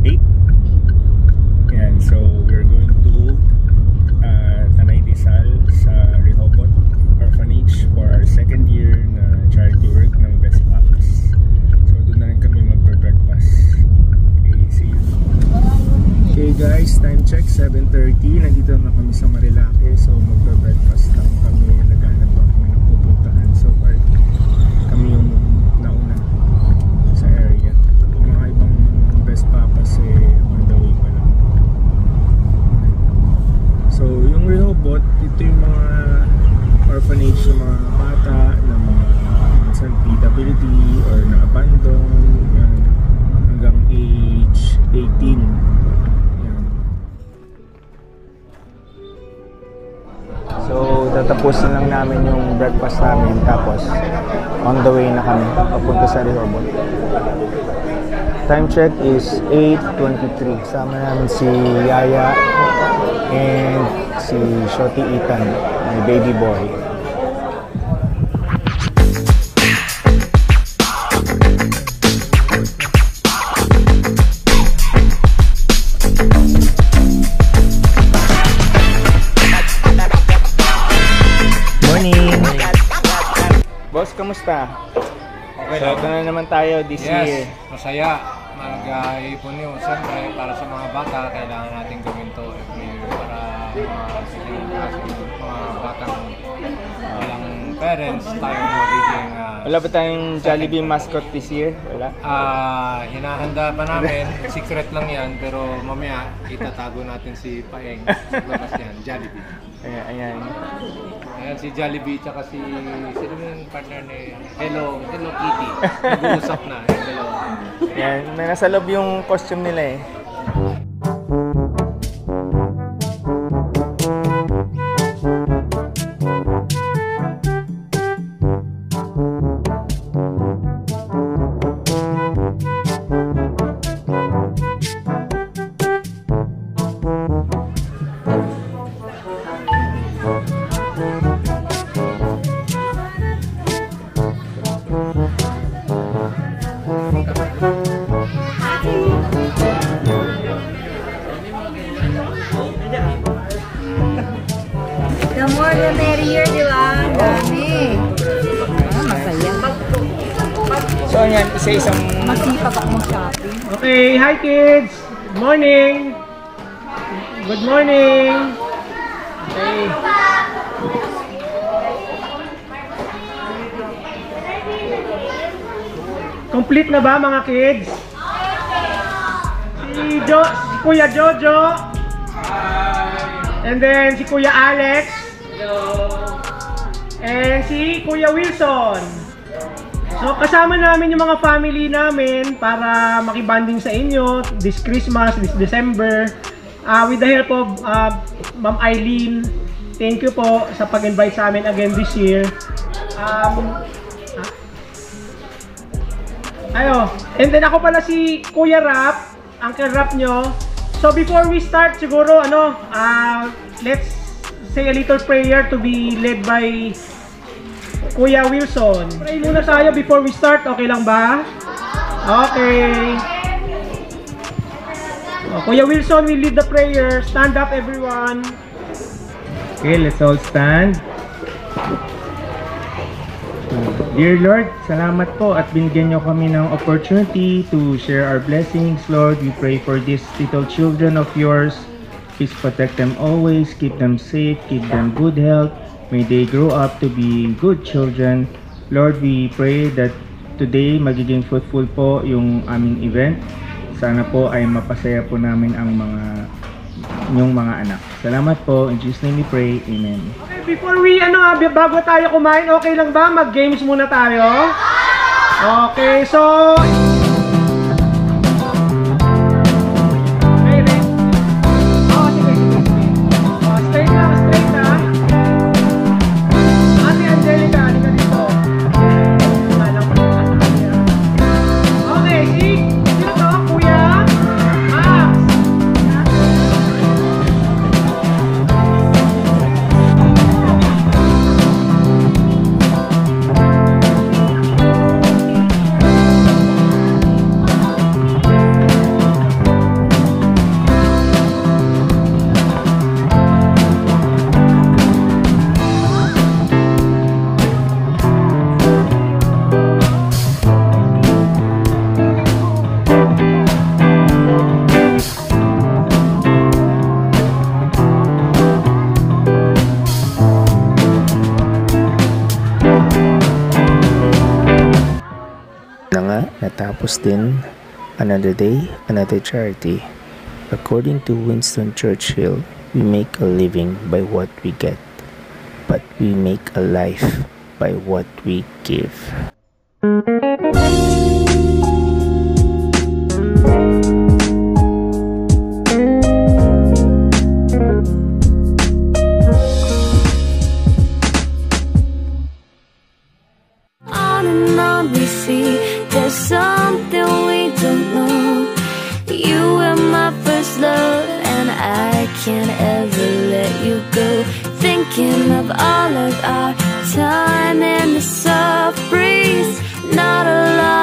8. Yan, so we're going to Tanay Rizal sa Rehoboth Orphanage for our second year na charity work ng Best Papas. So doon na rin kami magbe-breakfast. Okay, see you. Okay guys, time check 7:30. Nandito na kami sa Marilake. So magbe-breakfast lang kami. Naghanap pa kami ng pupuntahan. So far kami yung nauna sa area. Yung mga ibang Best Papas on the way pa lang. So yung Rehoboth, ito yung mga orphanage ng mga bata na mga minsan PWD or na-abandon hanggang age 18. So tatapusin lang namin yung breakfast namin, tapos on the way na kami papunta sa Rehoboth. Time check is 8:23. Sama namin si Yaya and si Shoti Ethan, my baby boy. Boss, kamusta? Okay So, lang. ito na naman tayo this year. Masaya. Mag-ipon yun. Siyempre, para sa mga bata, kailangan natin gawin to every year para mga batang walang parents, tayo magiging... Wala ba tayong Jollibee mascot this year? Wala? Hinahanda pa namin. Secret lang yan, pero mamaya itatago natin si Paeng. Labas yan, Jollibee. Ayan. Ayan si Jollibee tsaka si sino yung partner ni Hello Kitty. Nag-uusap na. Hello. Ayan, may nasa loob yung costume nila eh. The more the merrier, di ba? Ang dami. Masaya. So yan, isa-isang... Masipag ako mag-shopping. Okay, hi kids! Good morning! Good morning! Okay. Complete na ba mga kids? Si Kuya Jojo. And then si Kuya Alex. And si Kuya Wilson. So kasama namin yung mga family namin para makibanding sa inyo this Christmas, this December. With the help of Ma'am Eileen. Thank you po sa pag-invite sa amin again this year. And then ako pala si Kuya Rap, Uncle Rap nyo. So before we start, siguro let's say a little prayer to be led by Kuya Wilson. Pray muna tayo before we start, okay lang ba? Okay. Kuya Wilson will lead the prayer. Stand up everyone. Okay, let's all stand. Dear Lord, salamat po at binigyan nyo kami ng opportunity to share our blessings. Lord, we pray for these little children of yours. Please protect them always, keep them safe, keep them good health. May they grow up to be good children. Lord, we pray that today magiging fruitful po yung aming event. Sana po ay mapasaya po namin ang inyong mga anak. Salamat po. In Jesus' name we pray. Amen. Okay, before we, bago tayo kumain, okay lang ba? Mag-games muna tayo? Okay, so... Na nga, natapos din. Another day, another charity. According to Winston Churchill, we make a living by what we get, but we make a life by what we give. On and on we see there's something we don't know. You were my first love, and I can't ever let you go. Thinking of all of our time in the soft breeze, not a lot